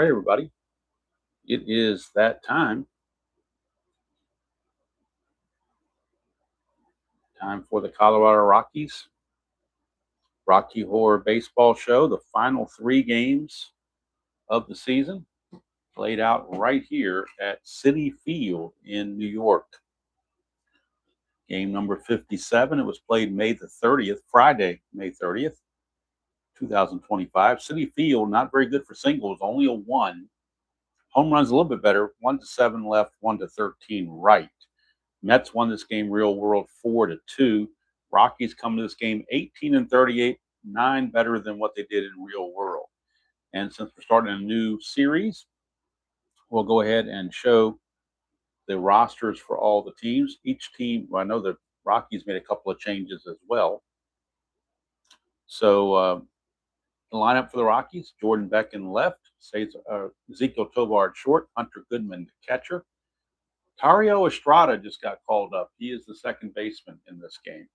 right, everybody. It is that time. Time for the Colorado Rockies Rocky Horror Baseball Show. The final 3 games of the season played out right here at Citi Field in New York. Game number 57. It was played May the 30th, Friday, May 30th, 2025. Citi Field, not very good for singles, only a 1. Home runs a little bit better, 1-7 left, 1-13 right. Mets won this game real world 4-2. Rockies come to this game 18-38, 9 better than what they did in real world. And since we're starting a new series, we'll go ahead and show the rosters for all the teams. Each team, well, I know the Rockies made a couple of changes as well. So the lineup for the Rockies: Jordan Beck in left, Ezekiel Tovar at short, Hunter Goodman the catcher. Tario Estrada just got called up. He is the second baseman in this game.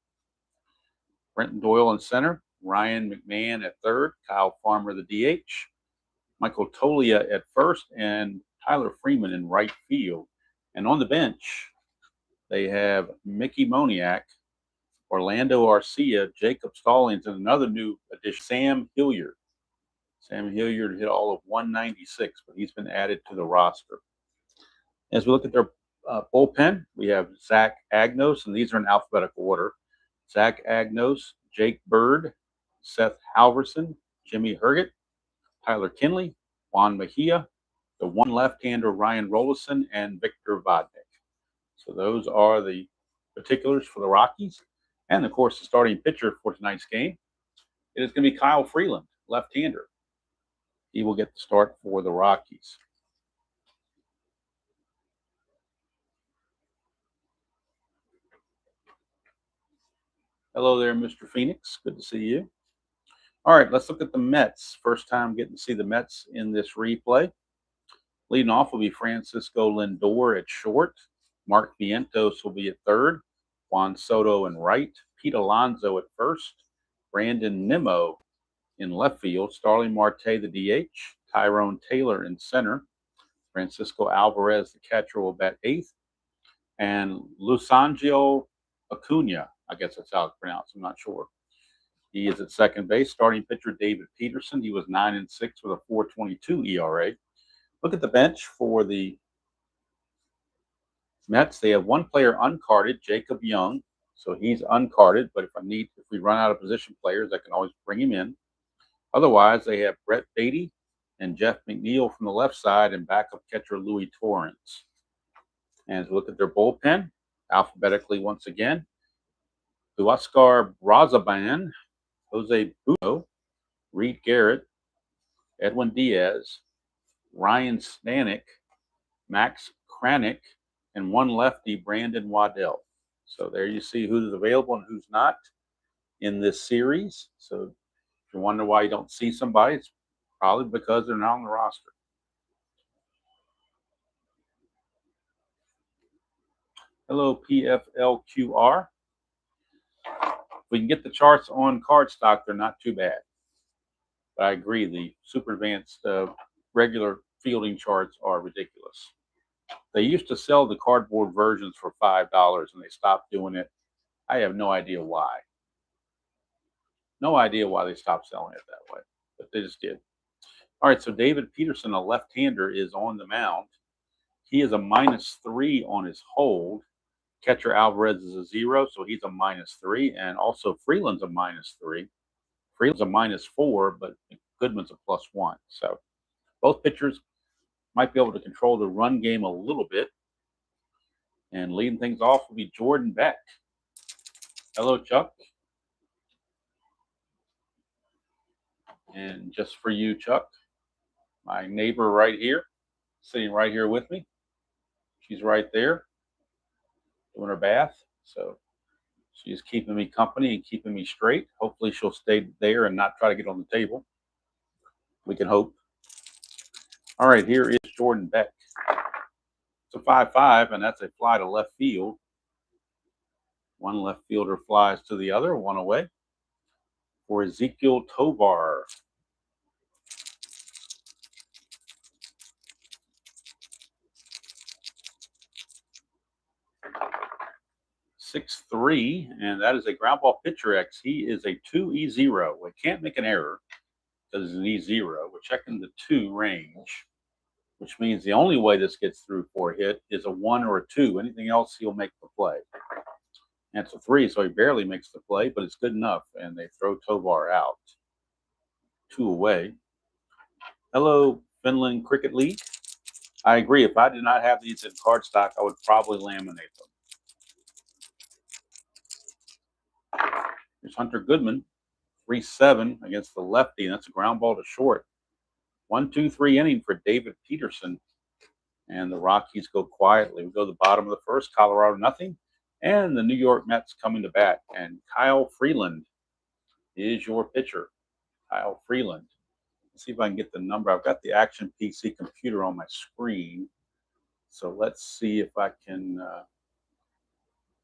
Brenton Doyle in center, Ryan McMahon at third, Kyle Farmer the DH, Michael Tolia at first, and Tyler Freeman in right field. And on the bench, they have Mickey Moniak, Orlando Arcia, Jacob Stallings, and another new addition, Sam Hilliard. Sam Hilliard hit all of 196, but he's been added to the roster. As we look at their bullpen, we have Zach Agnos, and these are in alphabetical order. Zach Agnos, Jake Bird, Seth Halverson, Jimmy Herget, Tyler Kinley, Juan Mejia, the one left-hander Ryan Rollison, and Victor Vodnik. So those are the particulars for the Rockies. And, of course, the starting pitcher for tonight's game, it is going to be Kyle Freeland, left-hander. He will get the start for the Rockies. Hello there, Mr. Phoenix. Good to see you. All right, let's look at the Mets. First time getting to see the Mets in this replay. Leading off will be Francisco Lindor at short. Mark Vientos will be at third. Juan Soto in right. Pete Alonso at first. Brandon Nimmo in left field. Starling Marte, the DH. Tyrone Taylor in center. Francisco Alvarez, the catcher, will bat eighth. And Luisangio Acuna, I guess that's how it's pronounced, I'm not sure. He is at second base. Starting pitcher David Peterson. He was 9-6 with a 4.22 ERA. Look at the bench for the Mets. They have one player uncarded, Jacob Young. So he's uncarded, but if we run out of position players, I can always bring him in. Otherwise, they have Brett Beatty and Jeff McNeil from the left side and backup catcher Louis Torrance. And look at their bullpen, alphabetically once again. Huascar Brazaban, Jose Buno, Reed Garrett, Edwin Diaz, Ryan Stanek, Max Kranick, and one lefty, Brandon Waddell. So there you see who's available and who's not in this series. So if you wonder why you don't see somebody, it's probably because they're not on the roster. Hello, PFLQR. If we can get the charts on cardstock, they're not too bad. But I agree, the super advanced regular fielding charts are ridiculous. They used to sell the cardboard versions for $5 and they stopped doing it. I have no idea why. No idea why they stopped selling it that way, but they just did. All right, so David Peterson, a left-hander, is on the mound. He is a -3 on his hold. Catcher Alvarez is a 0, so he's a -3. And also Freeland's a -3. Freeland's a -4, but Goodman's a +1. So both pitchers might be able to control the run game a little bit. And leading things off will be Jordan Beck. Hello, Chuck. And just for you, Chuck, my neighbor right here, sitting right here with me. She's right there doing her bath. So she's keeping me company and keeping me straight. Hopefully she'll stay there and not try to get on the table. We can hope. All right, here is Jordan Beck. It's a 5-5, and that's a fly to left field. One left fielder flies to the other, one away for Ezekiel Tovar. 6-3, and that is a ground ball pitcher X. He is a 2E0. We can't make an error because it's an E0. We're checking the 2 range, which means the only way this gets through for a hit is a 1 or a 2. Anything else, he'll make the play. And it's a 3, so he barely makes the play, but it's good enough, and they throw Tovar out. 2 away. Hello, Finland Cricket League. I agree. If I did not have these in cardstock, I would probably laminate them. Here's Hunter Goodman, 3-7 against the lefty, and that's a ground ball to short. 1-2-3 inning for David Peterson, and the Rockies go quietly. We go to the bottom of the first, Colorado nothing, and the New York Mets coming to bat. And Kyle Freeland is your pitcher. Kyle Freeland. Let's see if I can get the number. I've got the Action PC computer on my screen, so let's see if I can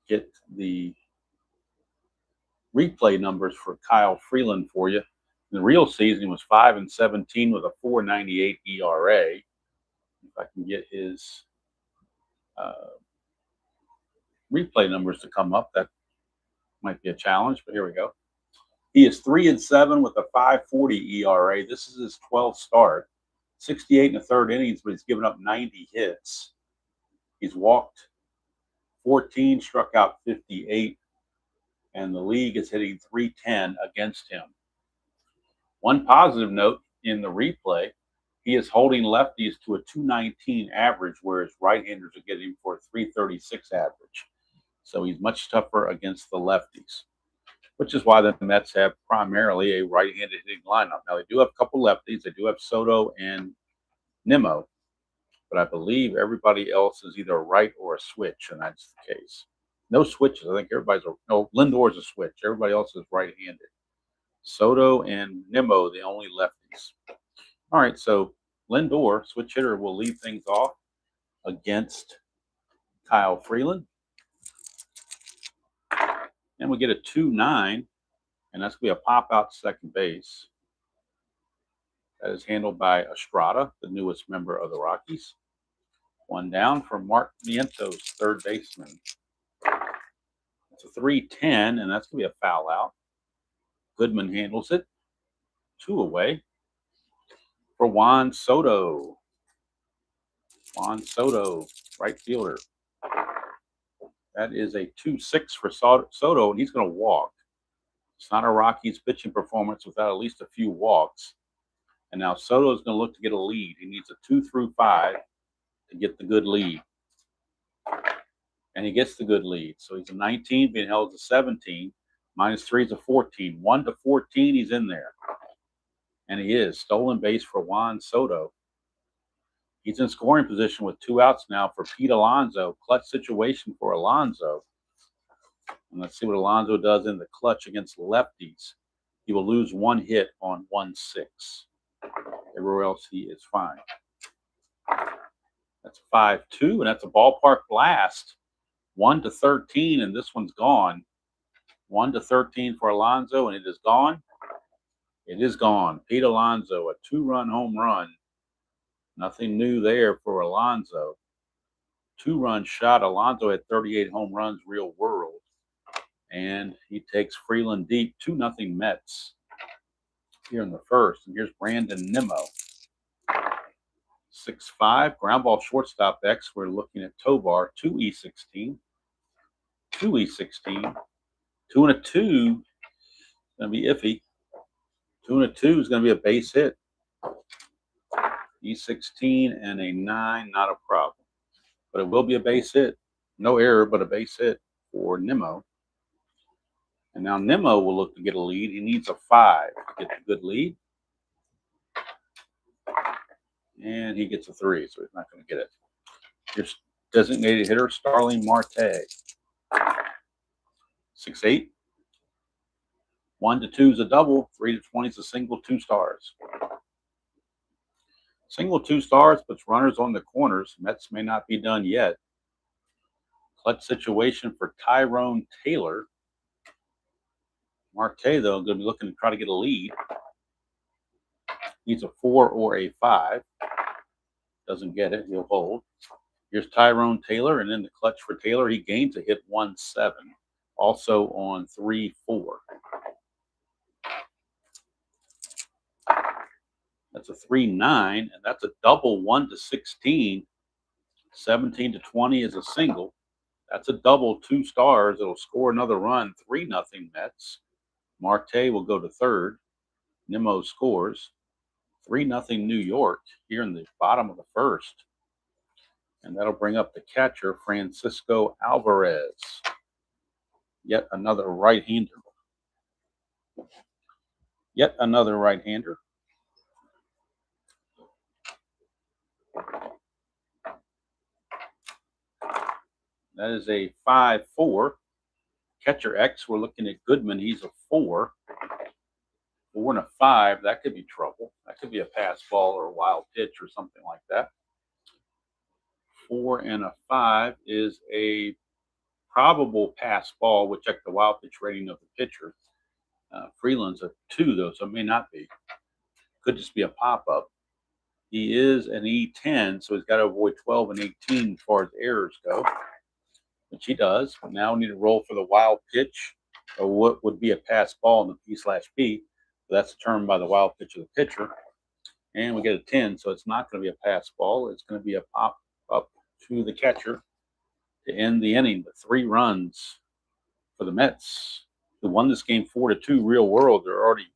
get the replay numbers for Kyle Freeland for you. In the real season, he was 5-17 with a 4.98 ERA. If I can get his replay numbers to come up, that might be a challenge, but here we go. He is 3-7 with a 5.40 ERA. This is his 12th start, 68 1/3 innings, but he's given up 90 hits. He's walked 14, struck out 58, and the league is hitting .310 against him. One positive note in the replay, he is holding lefties to a 219 average, whereas right-handers are getting for a 336 average. So he's much tougher against the lefties, which is why the Mets have primarily a right-handed hitting lineup. Now, they do have a couple lefties. They do have Soto and Nimmo, but I believe everybody else is either a right or a switch, and that's the case. No switches. I think Lindor's a switch. Everybody else is right-handed. Soto and Nimmo, the only lefties. All right, so Lindor, switch hitter, will lead things off against Kyle Freeland. And we get a 2-9, and that's going to be a pop-out second base. That is handled by Estrada, the newest member of the Rockies. One down for Mark Vientos, third baseman. It's a 3-10, and that's going to be a foul out. Goodman handles it. 2 away for Juan Soto. Juan Soto, right fielder. That is a 2-6 for Soto, and he's going to walk. It's not a Rockies pitching performance without at least a few walks. And now Soto is going to look to get a lead. He needs a 2 through 5 to get the good lead. And he gets the good lead. So he's a 19, being held as a 17. -3 is a 14. 1-14, he's in there. And he is. Stolen base for Juan Soto. He's in scoring position with 2 outs now for Pete Alonso. Clutch situation for Alonso. And let's see what Alonso does in the clutch against lefties. He will lose 1 hit on 1-6. Everywhere else, he is fine. That's 5-2, and that's a ballpark blast. 1-13, and this one's gone. 1-13 for Alonso, and it is gone. It is gone. Pete Alonso, a 2-run home run. Nothing new there for Alonso. 2-run shot. Alonso had 38 home runs real world. And he takes Freeland deep. 2-0 Mets here in the first. And here's Brandon Nimmo. 6-5. Ground ball shortstop X. We're looking at Tovar. 2E16. 2E16. 2 and a 2 is going to be iffy. 2 and a 2 is going to be a base hit. E16 and a 9, not a problem. But it will be a base hit. No error, but a base hit for Nimmo. And now Nimmo will look to get a lead. He needs a 5 to get a good lead. And he gets a 3, so he's not going to get it. Your designated hitter, Starling Marte. 6-8. 1-2 is a double. 3-20 is a single, 2 stars. Single 2 stars puts runners on the corners. Mets may not be done yet. Clutch situation for Tyrone Taylor. Marte, though, going to be looking to try to get a lead. Needs a 4 or a 5. Doesn't get it. He'll hold. Here's Tyrone Taylor, and in the clutch for Taylor, he gains a hit 1-7, also on 3-4. That's a 3-9, and that's a double 1-16. 17-20 is a single. That's a double 2 stars. It'll score another run, 3-0 Mets. Marte will go to third. Nimmo scores 3-0 New York here in the bottom of the first. And that'll bring up the catcher, Francisco Alvarez. Yet another right-hander. Yet another right-hander. That is a 5-4. Catcher X, we're looking at Goodman. He's a 4. 4 and a 5. That could be trouble. That could be a pass ball or a wild pitch or something like that. 4 and a 5 is a probable pass ball. We'll check the wild pitch rating of the pitcher. Freeland's a 2, though, so it may not be. Could just be a pop-up. He is an E10, so he's got to avoid 12 and 18 as far as errors go, which he does. But now we need to roll for the wild pitch, or what would be a pass ball in the P/P. So that's determined by the wild pitch of the pitcher. And we get a 10, so it's not going to be a pass ball. It's going to be a pop-up to the catcher to end the inning with 3 runs for the Mets, who won this game 4-2 real world. They're already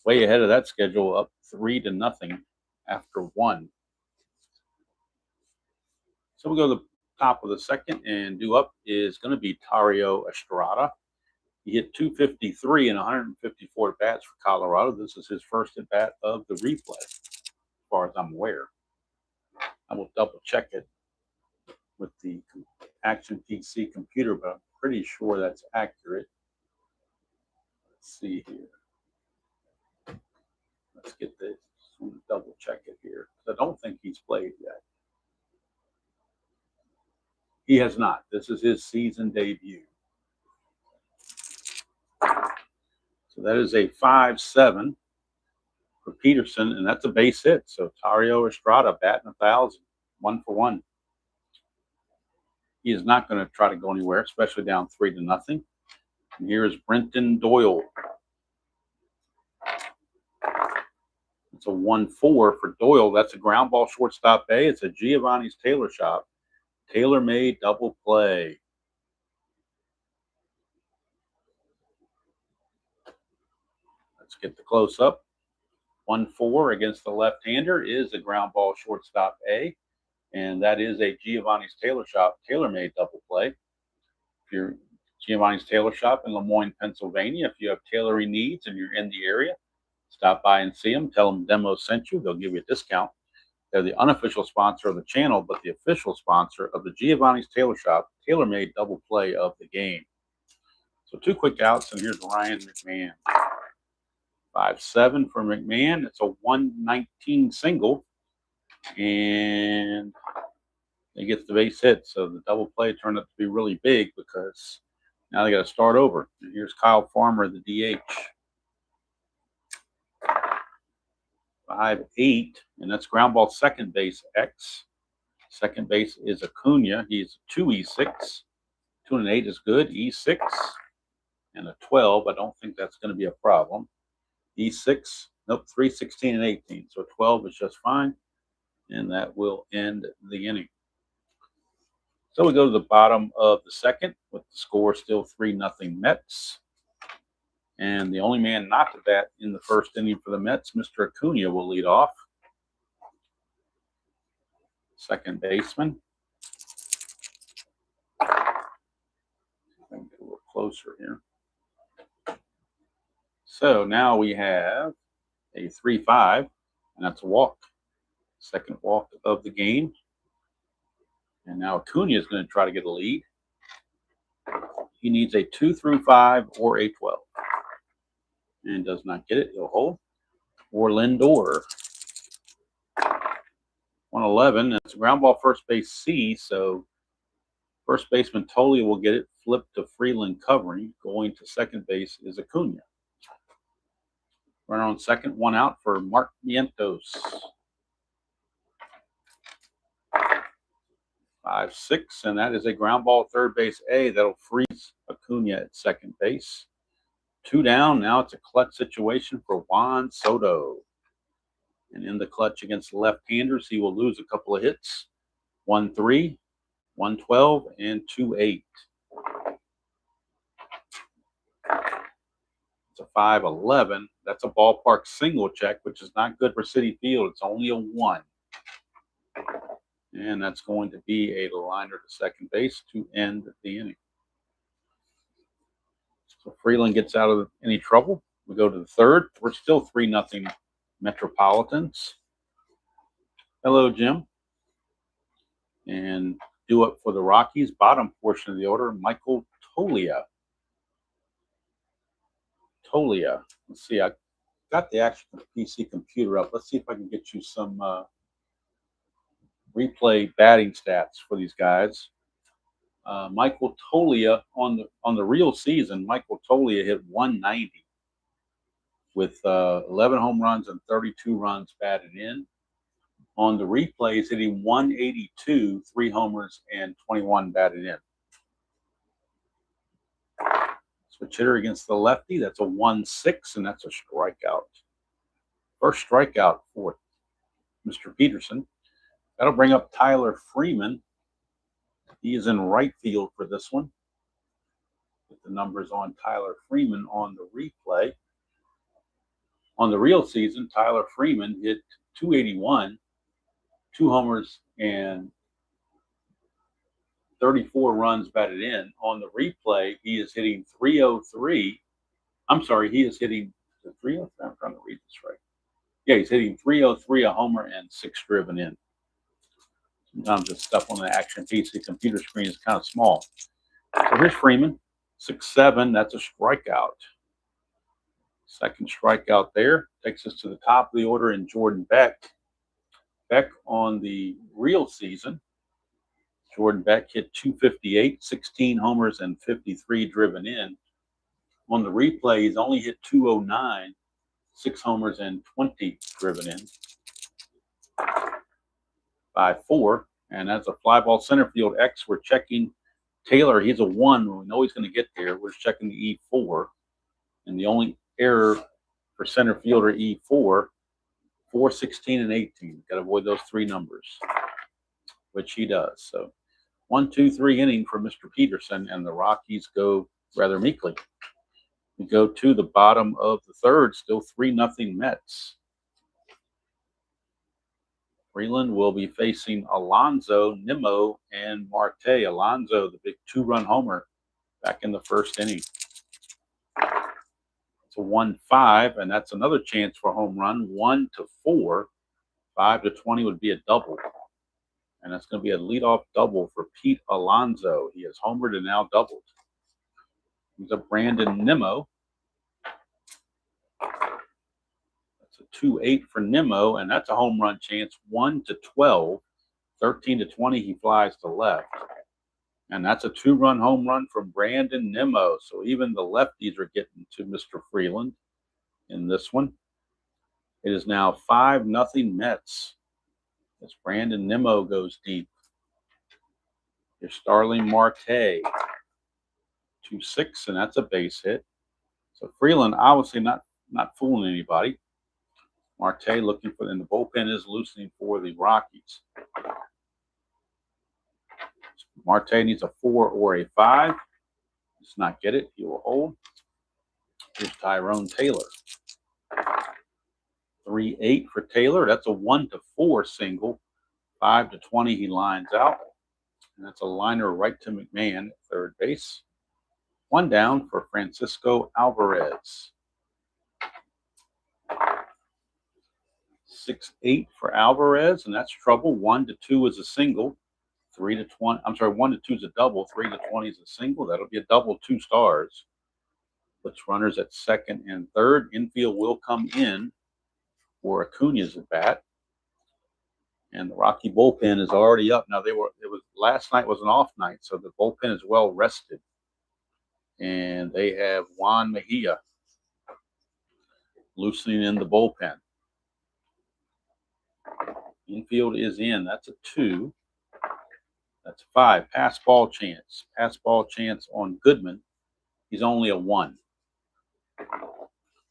way ahead of that schedule, up 3-0 after 1. So we'll go to the top of the second, and due up is going to be Thairo Estrada. He hit 253 in 154 at-bats for Colorado. This is his first at-bat of the replay, as far as I'm aware. I will double-check it with the Action PC computer, but I'm pretty sure that's accurate. Let's see here. Let's get this. I'm going to double-check it here, because I don't think he's played yet. He has not. This is his season debut. So that is a 5-7 for Peterson, and that's a base hit. So Thairo Estrada batting 1,000, 1 for 1. He is not going to try to go anywhere, especially down 3-0. And here is Brenton Doyle. It's a 1-4 for Doyle. That's a ground ball shortstop A. It's a Giovanni's Taylor shop. Tailor-made double play. Let's get the close-up. 1-4 against the left-hander is a ground ball shortstop A, and that is a Giovanni's Taylor shop tailor-made double play. If you're Giovanni's Tailor shop in Lemoyne, Pennsylvania, if you have tailoring needs and you're in the area, stop by and see them. Tell them Demo sent you. They'll give you a discount. They're the unofficial sponsor of the channel, but the official sponsor of the Giovanni's Tailor shop tailor-made double play of the game. So 2 quick outs, and here's Ryan McMahon. 5-7 for McMahon. It's a 119 single, and he gets the base hit. So the double play turned out to be really big because now they got to start over. And here's Kyle Farmer, the DH. 5-8, and that's ground ball second base X. Second base is Acuna. He's 2E6. 2 and 8 is good. E6 and a 12. I don't think that's going to be a problem. E6, nope, 3, 16, and 18. So 12 is just fine, and that will end the inning. So we go to the bottom of the second with the score still 3-0 Mets. And the only man not to bat in the first inning for the Mets, Mr. Acuna, will lead off. Second baseman. Let me get a little closer here. So now we have a 3-5, and that's a walk. Second walk of the game. And now Acuna is going to try to get a lead. He needs a 2-5 or a 12. And does not get it. He'll hold. Or Lindor. 111. That's a ground ball first base C. So first baseman Tolley will get it. Flipped to Freeland covering. Going to second base is Acuna. Runner on second. 1 out for Mark Vientos. 5-6, and that is a ground ball third base A. That'll freeze Acuna at second base. 2 down. Now it's a clutch situation for Juan Soto. And in the clutch against left-handers, he will lose a couple of hits. 1-3, 1-12, and 2-8. It's a 5-11. That's a ballpark single check, which is not good for Citi Field. It's only a 1. And that's going to be a liner to second base to end the inning. So Freeland gets out of any trouble. We go to the third. We're still 3-0 Metropolitans. Hello, Jim. And due up for the Rockies, bottom portion of the order, Michael Toglia. Let's see, I got the actual PC computer up. Let's see if I can get you some replay batting stats for these guys. Michael Toglia on the real season, Michael Toglia hit 190 with 11 home runs and 32 runs batted in. On the replays, hitting 182, 3 homers and 21 batted in. Switch hitter against the lefty, that's a 1-6, and that's a strikeout. First strikeout for Mr. Peterson. That'll bring up Tyler Freeman. He is in right field for this one. Get the numbers on Tyler Freeman on the replay. On the real season, Tyler Freeman hit 281, 2 homers and 34 runs batted in. On the replay, he is hitting 303. I'm sorry, he is hitting 303. I'm trying to read this right. Yeah, he's hitting 303, a homer, and 6 driven in. Sometimes the stuff on the Action PC computer screen is kind of small. So here's Freeman, 6-7. That's a strikeout. Second strikeout there. Takes us to the top of the order in Jordan Beck. Beck on the real season, Jordan Beck hit 258, 16 homers, and 53 driven in. On the replay, he's only hit 209, 6 homers, and 20 driven in. 5-4, and that's a fly ball center field X. We're checking Taylor. He's a 1. We know he's going to get there. We're checking the E4. And the only error for center fielder E4, 4, 16, and 18. Got to avoid those 3 numbers, which he does. So 1, 2, 3 inning for Mr. Peterson, and the Rockies go rather meekly. We go to the bottom of the third, still 3-0 Mets. Freeland will be facing Alonso, Nimmo, and Marte. Alonso, the big 2-run homer back in the first inning. It's a 1-5, and that's another chance for a home run. 1-4, 5-20 would be a double. And that's going to be a leadoff double for Pete Alonso. He has homered and now doubled. He's up Brandon Nimmo. That's a 2-8 for Nimmo, and that's a home run chance. 1-12, 13-20, he flies to left. And that's a 2-run home run from Brandon Nimmo. So even the lefties are getting to Mr. Freeland in this one. It is now 5-0 Mets as Brandon Nimmo goes deep. Here's Starling Marte. 2-6, and that's a base hit. So Freeland obviously not fooling anybody. Marte looking for, and the bullpen is loosening for the Rockies. Marte needs a 4 or a 5. Does not get it. He will hold. Here's Tyrone Taylor. 3-8 for Taylor. That's a 1-4 single. 5-20, he lines out. And that's a liner right to McMahon at third base. 1 down for Francisco Alvarez. 6-8 for Alvarez, and that's trouble. 1-2 is a single. 3-20. I'm sorry, 1-2 is a double. 3-20 is a single. That'll be a double, 2 stars. Puts runners at second and third. Infield will come in for Acuna's at bat. And the Rocky bullpen is already up. Now last night was an off night, so the bullpen is well rested. And they have Juan Mejia loosening in the bullpen. Infield is in. That's a 2. That's a 5. Pass ball chance. Pass ball chance on Goodman. He's only a 1.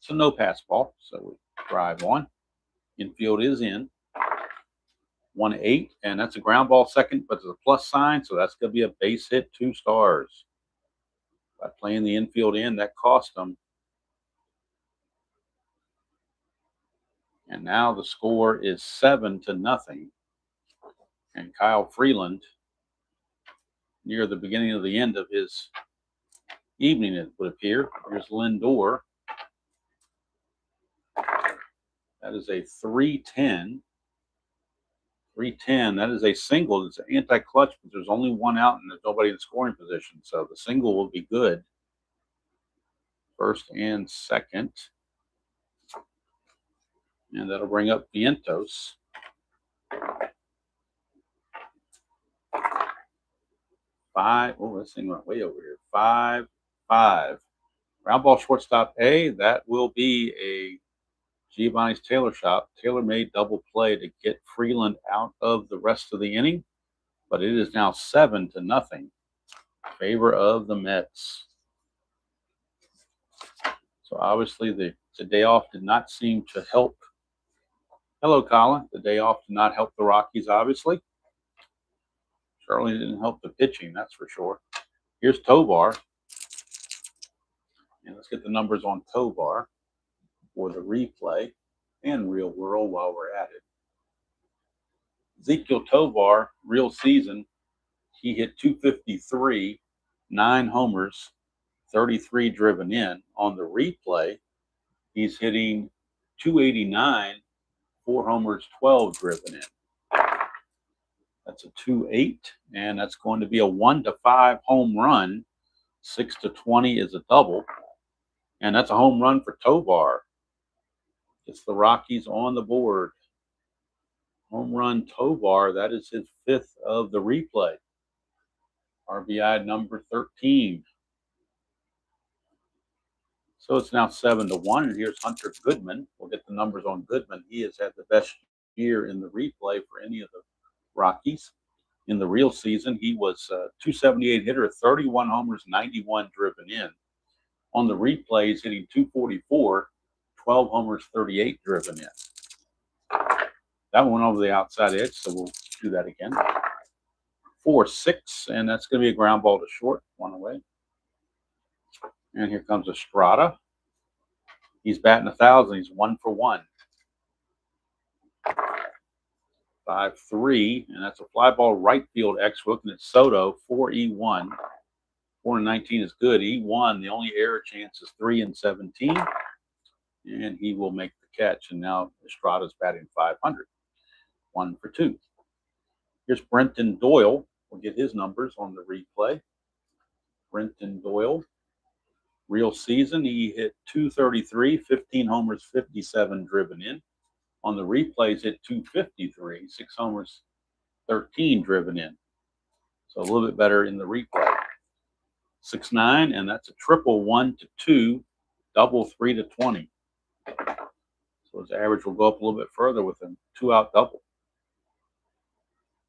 So no pass ball. So we drive on. Infield is in. 1-8, and that's a ground ball second, but there's a plus sign, so that's going to be a base hit, 2 stars. By playing the infield in, that cost them. And now the score is 7-0. And Kyle Freeland, near the beginning of the end of his evening, it would appear. Here's Lindor. That is a 3-10. 3-10. That is a single. It's an anti-clutch, but there's only 1 out and there's nobody in scoring position. So the single will be good. First and second. And that'll bring up Vientos. 5. Oh, this thing went way over here. 5-5. Ground ball shortstop A. That will be a Giovanni's Tailor Shop. Tailor-made double play to get Freeland out of the rest of the inning. But it is now 7-0 in favor of the Mets. So obviously the day off did not seem to help. Hello, Colin. The day off did not help the Rockies, obviously. Certainly didn't help the pitching, that's for sure. Here's Tovar. And let's get the numbers on Tovar for the replay and real world while we're at it. Ezequiel Tovar, real season, he hit 253, 9 homers, 33 driven in. On the replay, he's hitting 289, 4 homers, 12 driven in. That's a 2-8, and that's going to be a 1-5 home run. 6-20 is a double, and that's a home run for Tovar. It's the Rockies on the board. Home run Tovar, that is his 5th of the replay. RBI number 13. So it's now 7-1, and here's Hunter Goodman. We'll get the numbers on Goodman. He has had the best year in the replay for any of the Rockies. In the real season, he was a 278 hitter, 31 homers, 91 driven in. On the replay, he's hitting 244, 12 homers, 38 driven in. That went over the outside edge, so we'll do that again. 4-6, and that's going to be a ground ball to short, 1 away. And here comes Estrada. He's batting 1,000. He's 1 for 1. 5-3, and that's a fly ball right field X. We're looking at Soto, 4-E1. 4-19 is good. E1, the only error chance is 3-17, and he will make the catch. And now Estrada's batting 500. 1 for 2. Here's Brenton Doyle. We'll get his numbers on the replay. Brenton Doyle, real season, he hit 233, 15 homers, 57 driven in. On the replays, hit 253, 6 homers, 13 driven in. So a little bit better in the replay. 6-9, and that's a triple 1-2, double 3-20. So his average will go up a little bit further with a 2-out double.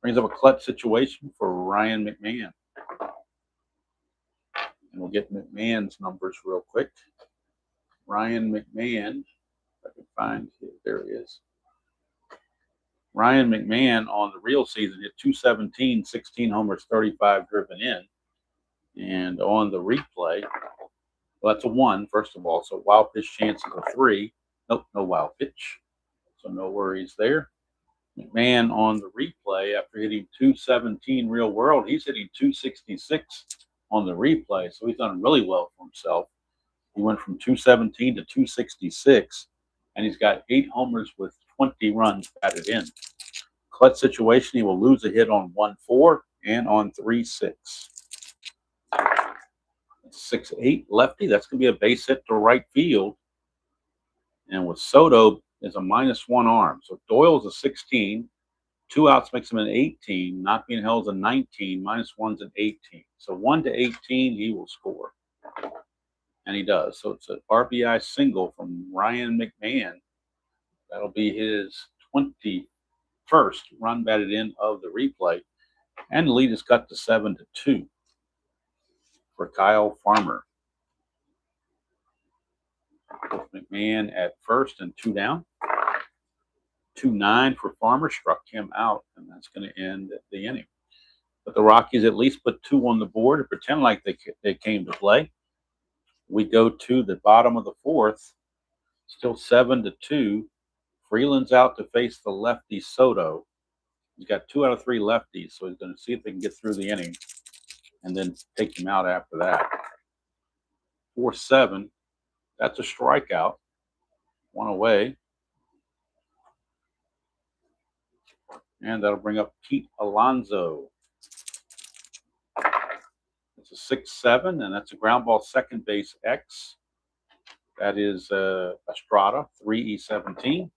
Brings up a clutch situation for Ryan McMahon. And we'll get McMahon's numbers real quick. Ryan McMahon, if I can find it, there he is. Ryan McMahon on the real season hit 217, 16 homers, 35 driven in. And on the replay, well, that's a 1, first of all. So wild pitch chance is a 3. Nope, no wild pitch. So no worries there. McMahon on the replay, after hitting 217 real world, he's hitting 266 on the replay. So he's done really well for himself. He went from 217 to 266, and he's got 8 homers with 20 runs batted in. Clutch situation, he will lose a hit on 1-4 and on 3-6. 6-8 lefty, that's going to be a base hit to right field. And with Soto is a -1 arm. So Doyle's a 16. 2 outs makes him an 18. Not being held is a 19. -1's an 18. So 1-18, he will score. And he does. So it's an RBI single from Ryan McMahon. That'll be his 21st run batted in of the replay. And the lead is cut to 7-2 for Kyle Farmer. With McMahon at first and 2 down. 2-9 for Farmer, struck him out, and that's going to end the inning. But the Rockies at least put 2 on the board and pretend like they came to play. We go to the bottom of the 4th, still 7-2. Freeland's out to face the lefty Soto. He's got 2 out of 3 lefties, so he's going to see if they can get through the inning and then take him out after that. 4-7. That's a strikeout. 1 away. And that'll bring up Pete Alonso. It's a 6-7, and that's a ground ball second base X. That is Estrada, 3E17.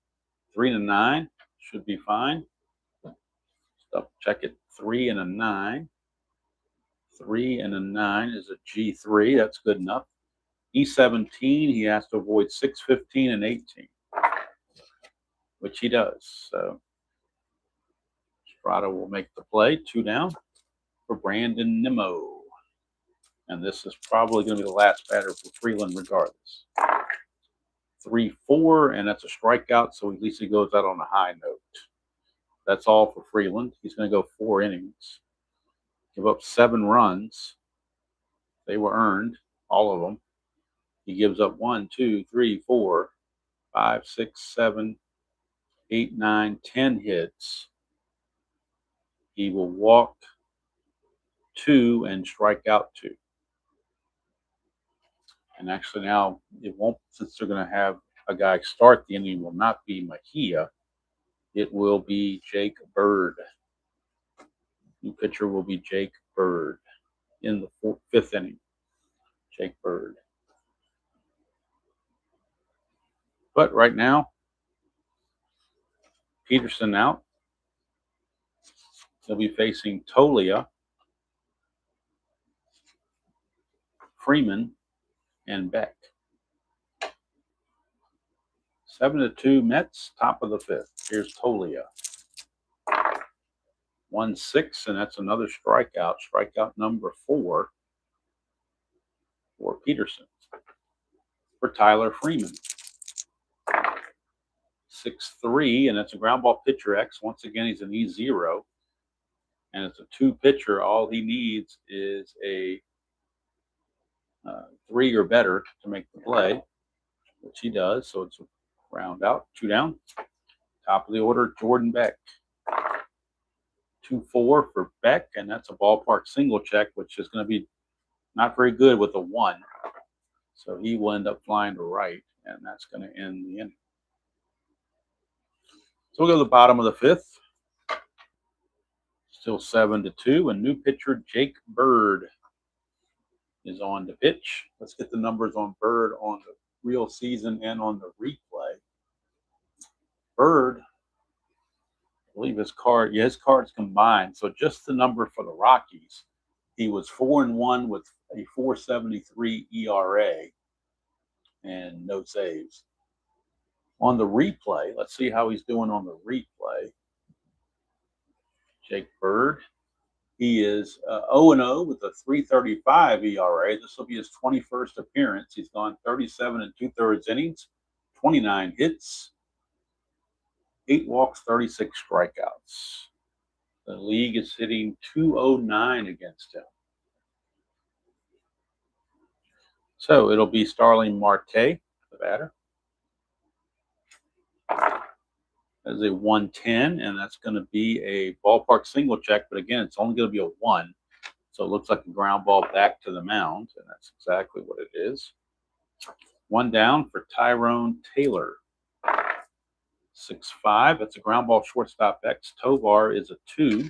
3-9 should be fine. Double check it. 3 and a 9. 3 and a 9 is a G3. That's good enough. E17, he has to avoid 6, 15, and 18, which he does. So Strat-O will make the play. 2 down for Brandon Nimmo. And this is probably going to be the last batter for Freeland regardless. 3-4, and that's a strikeout, so at least he goes out on a high note. That's all for Freeland. He's going to go 4 innings. Give up 7 runs. They were earned, all of them. He gives up 1, 2, 3, 4, 5, 6, 7, 8, 9, 10 hits. He will walk 2 and strike out 2. And actually now it won't, since they're going to have a guy start the inning, will not be Mejia. It will be Jake Bird. New pitcher will be Jake Bird in the 5th inning. Jake Bird. But right now, Peterson out. He'll be facing Tolia, Freeman, and Beck. 7-2 Mets, top of the 5th. Here's Tolia. 1-6, and that's another strikeout. Strikeout number 4 for Peterson. For Tyler Freeman. 6-3, and that's a ground ball pitcher X. Once again, he's an E0. And it's a 2 pitcher. All he needs is a 3 or better to make the play, which he does. So it's a round out, 2 down. Top of the order, Jordan Beck. 2-4 for Beck, and that's a ballpark single check, which is going to be not very good with a 1. So he will end up flying to right, and that's going to end the inning. So we'll go to the bottom of the 5th. Still 7-2, and new pitcher Jake Bird is on to pitch. Let's get the numbers on Bird on the real season and on the replay. Bird, I believe his cards combined. So just the number for the Rockies, he was 4-1 with a 4.73 ERA and no saves. On the replay, let's see how he's doing on the replay. Jake Bird, he is 0-0 with a 3.35 ERA. This will be his 21st appearance. He's gone 37 2/3 innings, 29 hits, 8 walks, 36 strikeouts. The league is hitting .209 against him. So it'll be Starling Marte, the batter. As a 110, and that's going to be a ballpark single check, but again, it's only going to be a 1. So it looks like a ground ball back to the mound, and that's exactly what it is. 1 down for Tyrone Taylor. 6-5. That's a ground ball shortstop X. Tovar is a 2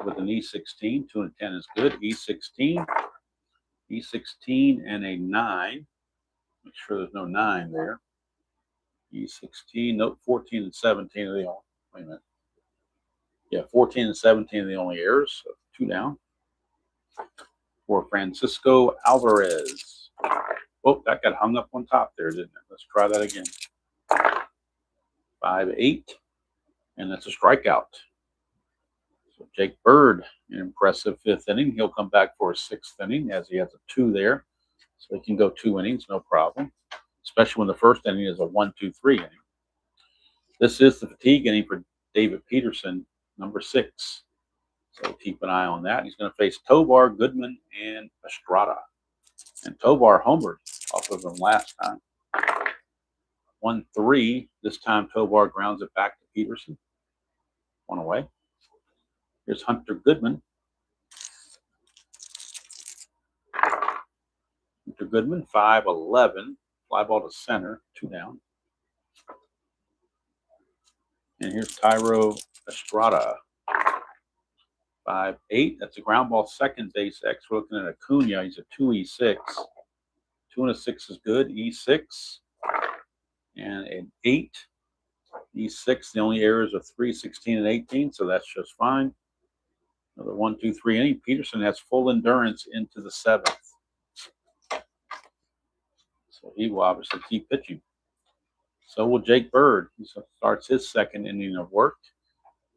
with an E16. 2 and 10 is good. E16. E16 and a 9. Make sure there's no 9 there. E16. Nope. 14 and 17 are the only. Wait a minute. Yeah, 14 and 17 are the only errors. So 2 down. For Francisco Alvarez. Oh, that got hung up on top there, didn't it? Let's try that again. 5-8, and that's a strikeout. So Jake Bird, an impressive 5th inning. He'll come back for a 6th inning as he has a 2 there. So he can go 2 innings, no problem, especially when the first inning is a 1-2-3 inning. This is the fatigue inning for David Peterson, number 6. So keep an eye on that. He's going to face Tovar, Goodman, and Estrada. And Tovar homered off of him last time. 1-3. This time Tovar grounds it back to Peterson. 1 away. Here's Hunter Goodman. Hunter Goodman, 5-11. Fly ball to center, 2 down. And here's Tyro Estrada. 5-8. That's a ground ball second base X. We're looking at Acuna. He's a 2E6. 2 and a 6 is good. E6. And an 8. E6. The only errors are 3, 16, and 18. So that's just fine. Another 1-2-3 inning. Peterson has full endurance into the 7th. So he will obviously keep pitching. So will Jake Bird. He starts his 2nd inning of work.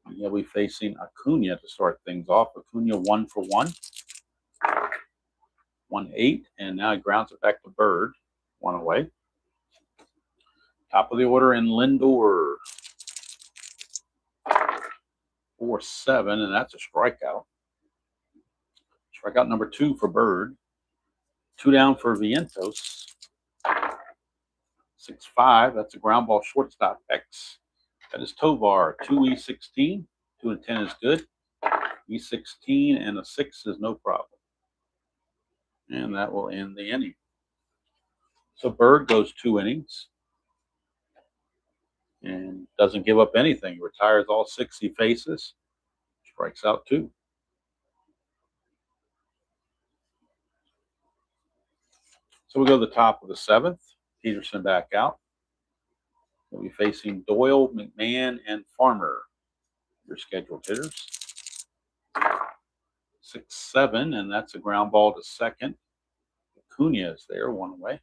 And he'll be facing Acuna to start things off. Acuna 1 for 1. 1-8. And now he grounds it back to Bird. 1 away. Top of the order in Lindor. 4-7. And that's a strikeout. Strikeout number 2 for Bird. 2 down for Vientos. 6-5. That's a ground ball shortstop X. That is Tovar. 2E16. 2 and 10 is good. E16 and a 6 is no problem. And that will end the inning. So Bird goes 2 innings and doesn't give up anything. He retires all 6 he faces. Strikes out 2. So we go to the top of the 7th. Peterson back out. We'll be facing Doyle, McMahon, and Farmer, your scheduled hitters. 6-7, and that's a ground ball to second. Acuna is there, 1 away.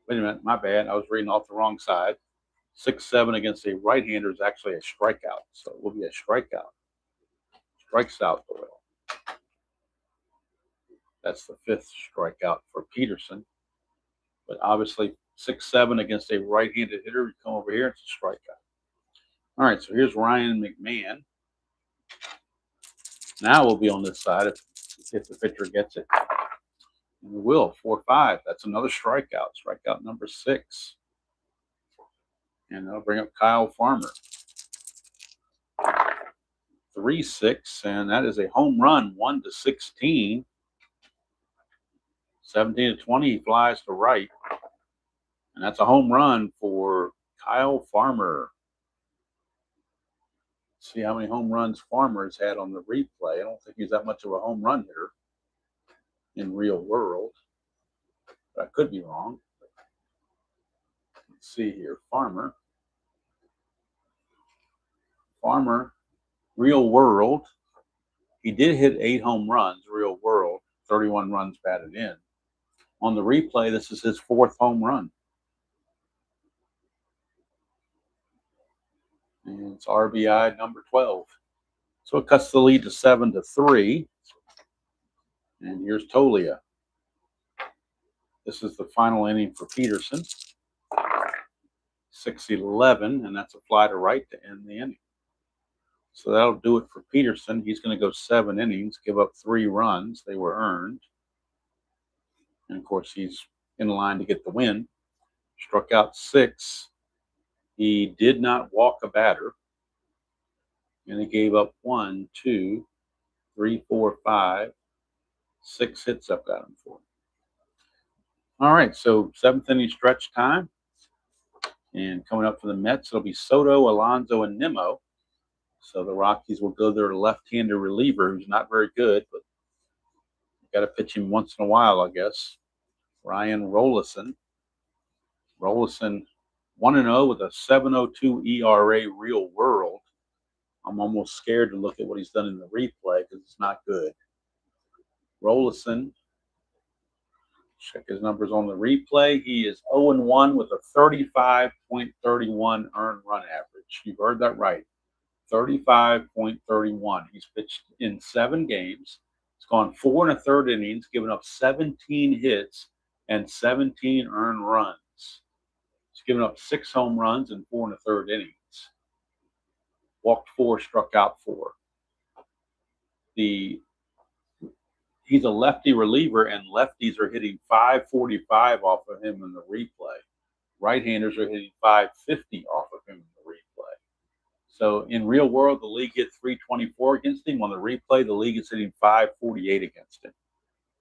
Wait a minute, my bad. I was reading off the wrong side. 6-7 against a right-hander is actually a strikeout, so it will be a strikeout. Strikes out Doyle. That's the 5th strikeout for Peterson. But obviously, 6-7 against a right-handed hitter. You come over here, it's a strikeout. All right, so here's Ryan McMahon. Now we'll be on this side if the pitcher gets it. And we will. 4-5. That's another strikeout. Strikeout number 6. And that'll bring up Kyle Farmer. 3-6, and that is a home run, 1-16. 17-20, he flies to right. And that's a home run for Kyle Farmer. See how many home runs Farmer's had on the replay. I don't think he's that much of a home run hitter in real world. But I could be wrong. Let's see here. Farmer, real world. He did hit 8 home runs, real world. 31 runs batted in. On the replay, this is his 4th home run. And it's RBI number 12. So it cuts the lead to 7-3. And here's Tolia. This is the final inning for Peterson. 6-11, and that's a fly to right to end the inning. So that'll do it for Peterson. He's going to go 7 innings, give up 3 runs. They were earned. And, of course, he's in line to get the win. Struck out 6. He did not walk a batter. And he gave up 1, 2, 3, 4, 5, 6 hits I've got him for. All right, so 7th inning stretch time. And coming up for the Mets, it'll be Soto, Alonso, and Nimmo. So the Rockies will go their left-hander reliever, who's not very good, but got to pitch him once in a while, I guess. Ryan Rollison. Rollison 1-0 with a 7.02 ERA real world. I'm almost scared to look at what he's done in the replay because it's not good. Rollison, check his numbers on the replay. He is 0-1 with a 35.31 earned run average. You've heard that right. 35.31. He's pitched in 7 games. He's gone 4 1/3 innings, given up 17 hits and 17 earned runs. He's given up 6 home runs in 4 1/3 innings. Walked 4, struck out 4. He's a lefty reliever, and lefties are hitting 545 off of him in the replay. Right-handers are hitting 550 off of him in the replay. So in real world, the league hit 324 against him. On the replay, the league is hitting 548 against him.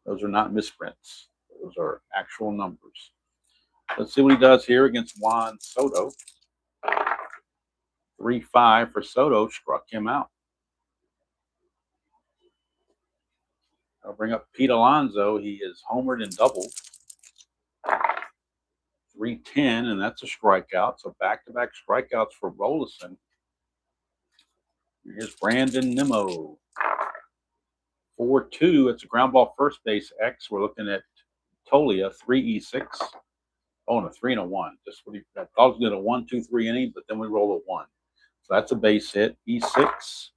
Those are not misprints. Those are actual numbers. Let's see what he does here against Juan Soto. 3-5 for Soto, struck him out. I'll bring up Pete Alonso. He is homered and doubled. 3-10, and that's a strikeout. So back-to-back strikeouts for Rolison. Here's Brandon Nimmo. 4-2. It's a ground ball first base X. We're looking at Tolia, 3-E6. Oh, and a 3 and a 1. Just what I thought was going to 1, 2, 3 innings, but then we roll a 1. So that's a base hit. E6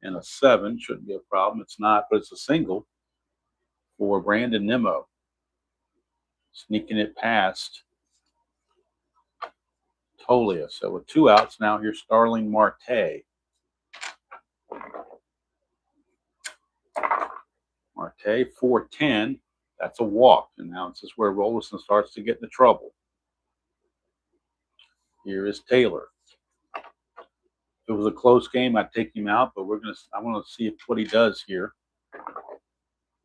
and a 7 shouldn't be a problem. It's not, but it's a single for Brandon Nimmo. Sneaking it past Tolia. So with 2 outs now, here's Starling Marte. Marte, 4-10. That's a walk. And now this is where Rolison starts to get into trouble. Here is Taylor. If it was a close game, I'd take him out, but I want to see what he does here.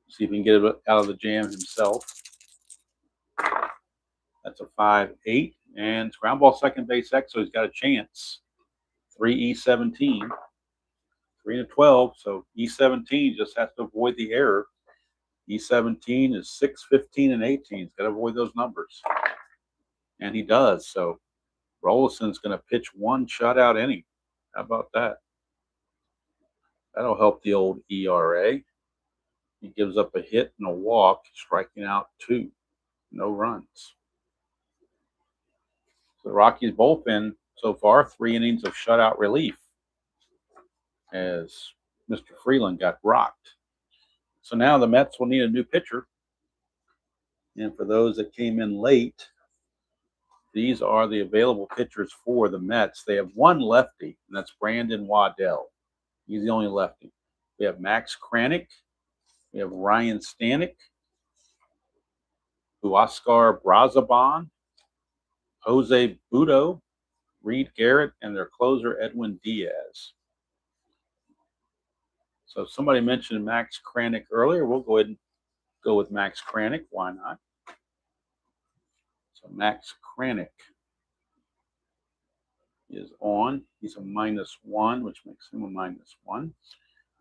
See if he can get it out of the jam himself. That's a 5-8. And it's ground ball second base X, so he's got a chance. 3-E17. 3-12. So E17 just has to avoid the error. E17 is 6, 15, and 18. He's got to avoid those numbers. And he does. So Rolison's going to pitch 1 shutout inning. How about that? That'll help the old ERA. He gives up a hit and a walk, striking out 2. No runs. So the Rockies bullpen so far, 3 innings of shutout relief as Mr. Freeland got rocked. So now the Mets will need a new pitcher. And for those that came in late, these are the available pitchers for the Mets. They have 1 lefty, and that's Brandon Waddell. He's the only lefty. We have Max Kranick. We have Ryan Stanek. Huascar Brazaban. Jose Budo. Reed Garrett, and their closer, Edwin Diaz. So somebody mentioned Max Kranick earlier. We'll go ahead and go with Max Kranick. Why not? So Max Kranick is on. He's a -1, which makes him a -1.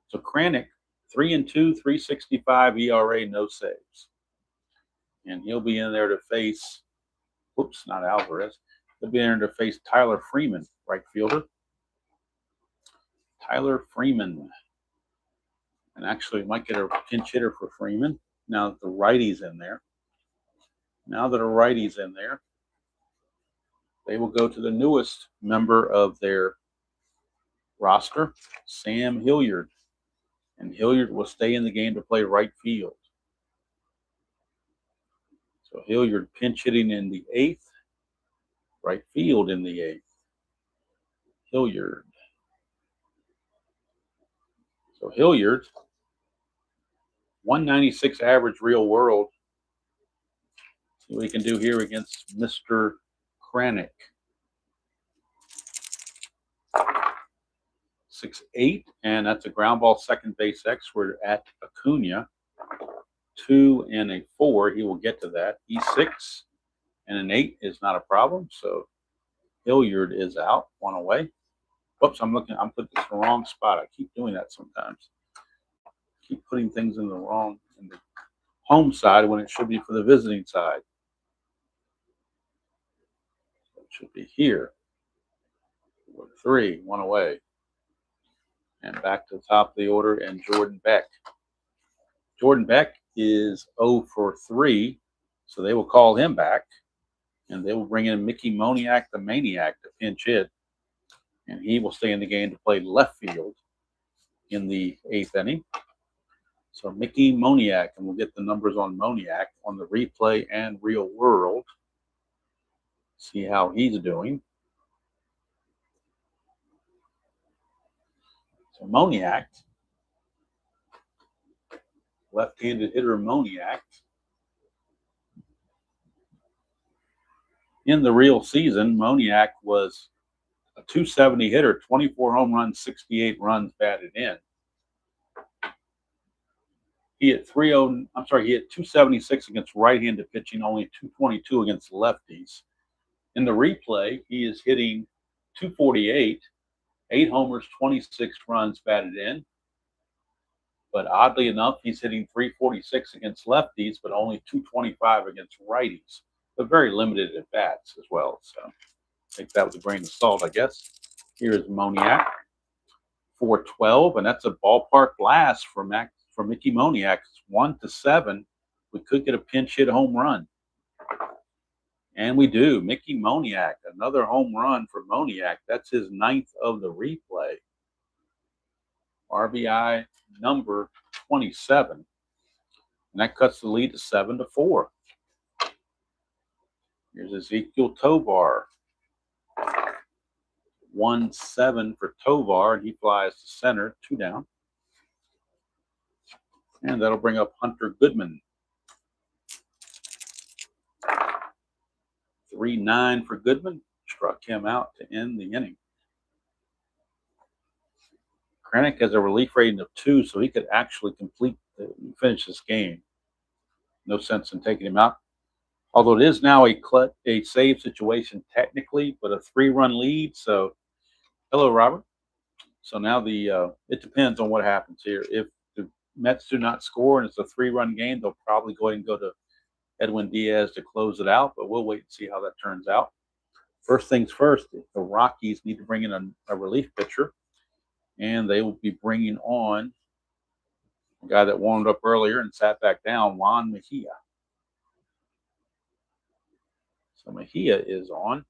So Kranick, 3-2, 3.65 ERA, no saves. And he'll be in there to face, whoops, not Alvarez. He'll be in there to face Tyler Freeman, right fielder. Tyler Freeman. And actually might get a pinch hitter for Freeman now that the righty's in there. Now that a righty's in there, they will go to the newest member of their roster, Sam Hilliard. And Hilliard will stay in the game to play right field. So Hilliard pinch hitting in the 8th, right field in the 8th. Hilliard. So Hilliard, 196 average real world. See what he can do here against Mr. Kranick. 6-8, and that's a ground ball second base X. We're at Acuna. 2 and a 4. He will get to that. E6 and an 8 is not a problem. So Hilliard is out, 1 away. Whoops, I'm putting this in the wrong spot. I keep doing that sometimes. Keep putting things in the home side when it should be for the visiting side. So it should be here. 3, 1 away. And back to the top of the order, and Jordan Beck. Jordan Beck is 0 for 3, so they will call him back, and they will bring in Mickey Moniak, the Maniac, to pinch hit. And he will stay in the game to play left field in the 8th inning. So Mickey Moniak, and we'll get the numbers on Moniak on the replay and real world. See how he's doing. So Moniak, left-handed hitter Moniak. In the real season, Moniak was a 270 hitter, 24 home runs, 68 runs batted in. He hit 276 against right-handed pitching, only 222 against lefties. In the replay, he is hitting 248, 8 homers, 26 runs batted in. But oddly enough, he's hitting 346 against lefties, but only 225 against righties. But very limited at bats as well. So take that with a grain of salt, I guess. Here's Moniak, 412, and that's a ballpark blast for Mickey Moniak. It's 1-7. We could get a pinch hit home run. And we do. Mickey Moniak, another home run for Moniak. That's his 9th of the replay. RBI number 27. And that cuts the lead to 7-4. Here's Ezekiel Tovar. 1-7 for Tovar, and he flies to center, 2 down. And that'll bring up Hunter Goodman. 3-9 for Goodman. Struck him out to end the inning. Kranick has a relief rating of 2, so he could actually finish this game. No sense in taking him out. Although it is now a save situation technically, but a 3-run lead. So, hello, Robert. So now it depends on what happens here. If the Mets do not score and it's a 3-run game, they'll probably go ahead and go to Edwin Diaz to close it out, but we'll wait and see how that turns out. First things first, the Rockies need to bring in a relief pitcher, and they will be bringing on a guy that warmed up earlier and sat back down, Juan Mejia. So Mejia is on.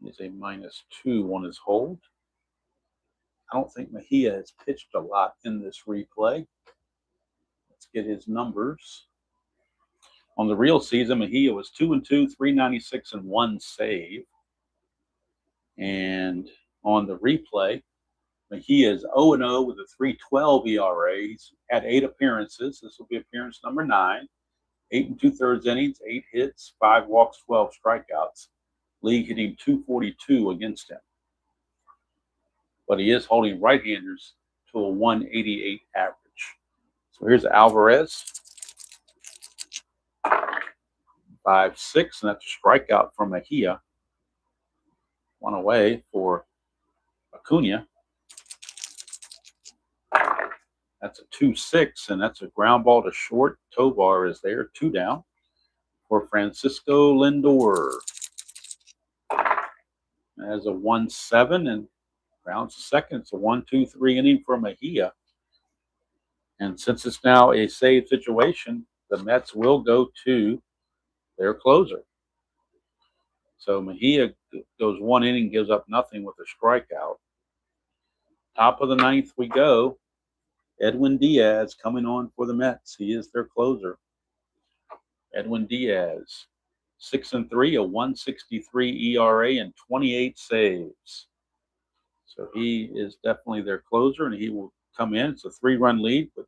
He's a -2 on his hold. I don't think Mejia has pitched a lot in this replay. Let's get his numbers. On the real season, Mejia was 2-2, 396, and 1 save. And on the replay, Mejia is 0-0 with a 3.12 ERA. He's had 8 appearances. This will be appearance number 9. 8 2/3 innings, 8 hits, 5 walks, 12 strikeouts. League hitting 242 against him. But he is holding right-handers to a 188 average. So here's Alvarez. 5-6, and that's a strikeout from Mejia. 1 away for Acuna. That's a 2-6, and that's a ground ball to short. Tovar is there, 2 down for Francisco Lindor. As a 1-7 and grounds to second. It's a 1-2-3 inning for Mejia. And since it's now a save situation, the Mets will go to their closer. So Mejia goes 1 inning, gives up nothing with a strikeout. Top of the 9th we go. Edwin Diaz coming on for the Mets. He is their closer. Edwin Diaz, 6-3, a 1.63 ERA, and 28 saves. So he is definitely their closer, and he will come in. It's a 3-run lead, but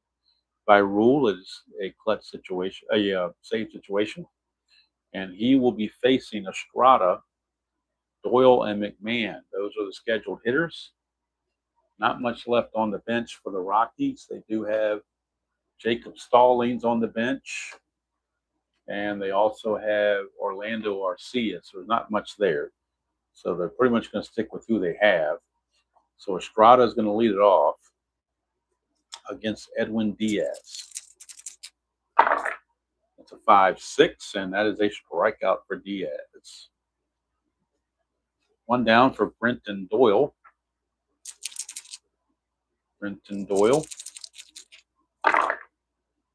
by rule, it is a clutch situation, a save situation. And he will be facing Estrada, Doyle, and McMahon. Those are the scheduled hitters. Not much left on the bench for the Rockies. They do have Jacob Stallings on the bench, and they also have Orlando Arcia. So there's not much there. So they're pretty much going to stick with who they have. So Estrada is going to lead it off against Edwin Diaz. That's a 5-6, and that is a strikeout for Diaz. 1 down for Brenton Doyle.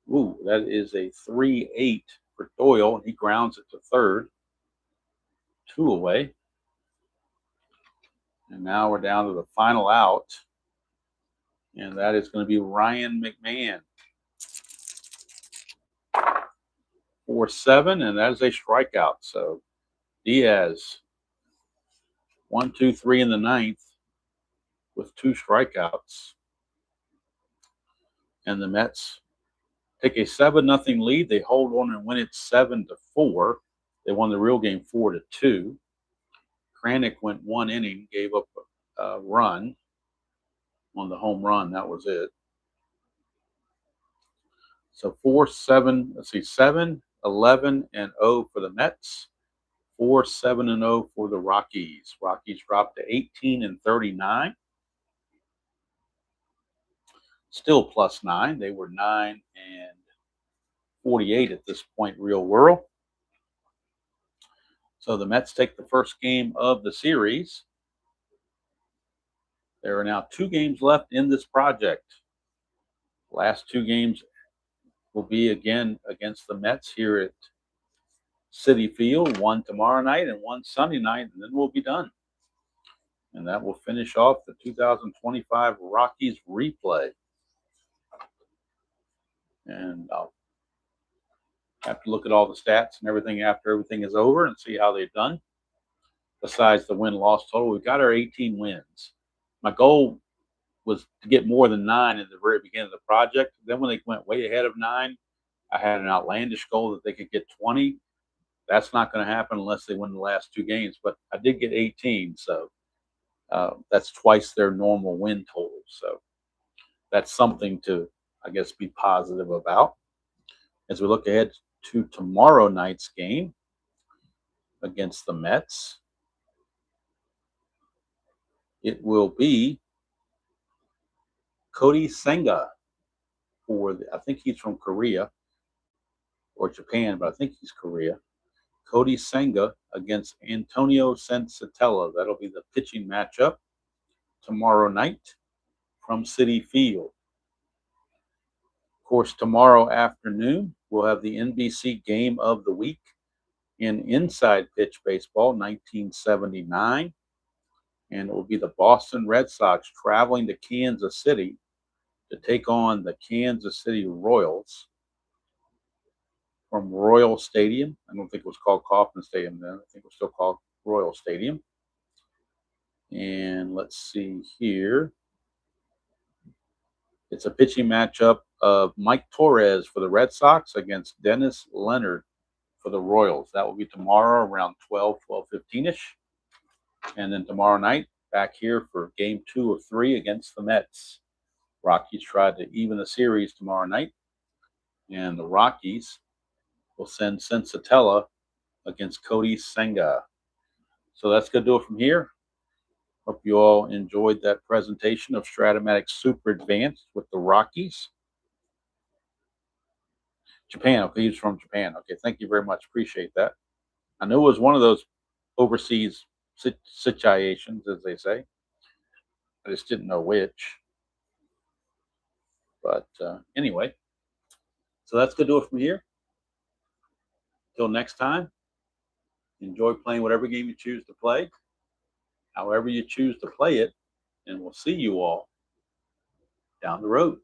Ooh, that is a 3-8 for Doyle, and he grounds it to third. 2 away. And now we're down to the final out. And that is going to be Ryan McMahon. 4-7, and that is a strikeout. So Diaz, 1, 2, 3 in the ninth with 2 strikeouts. And the Mets take a 7-0 lead. They hold on and win it 7-4. They won the real game 4-2. Kranick went 1 inning, gave up a run on the home run. That was it. So 4-7. Let's see, 7, 11, and 0 for the Mets. 4-7-0 for the Rockies. Rockies dropped to 18-39. Still +9. They were 9-48 at this point, real world. So the Mets take the first game of the series. There are now 2 games left in this project. Last 2 games will be again against the Mets here at Citi Field, one tomorrow night and one Sunday night, and then we'll be done. And that will finish off the 2025 Rockies replay. And I'll have to look at all the stats and everything after everything is over and see how they've done. Besides the win-loss total, we've got our 18 wins. My goal was to get more than 9 at the very beginning of the project. Then when they went way ahead of 9, I had an outlandish goal that they could get 20. That's not going to happen unless they win the last 2 games. But I did get 18, so that's twice their normal win total. So that's something to, I guess, be positive about. As we look ahead to tomorrow night's game against the Mets, it will be Cody Senga I think he's from Korea or Japan, but I think he's Korea. Cody Senga against Antonio Sensatella. That'll be the pitching matchup tomorrow night from Citi Field. Of course, tomorrow afternoon, we'll have the NBC Game of the Week in Inside Pitch Baseball 1979. And it will be the Boston Red Sox traveling to Kansas City to take on the Kansas City Royals from Royal Stadium. I don't think it was called Kauffman Stadium then. I think it was still called Royal Stadium. And let's see here. It's a pitching matchup of Mike Torres for the Red Sox against Dennis Leonard for the Royals. That will be tomorrow around 12:15-ish. And then tomorrow night, back here for game 2 of 3 against the Mets. Rockies tried to even the series tomorrow night. And the Rockies will send Sensatella against Cody Senga. So that's going to do it from here. Hope you all enjoyed that presentation of Strat-O-Matic Super Advanced with the Rockies. Japan. Okay, he's from Japan. Okay, thank you very much. Appreciate that. I knew it was one of those overseas situations, as they say. I just didn't know which. But anyway, so that's going to do it from here. Till next time, enjoy playing whatever game you choose to play, however you choose to play it, and we'll see you all down the road.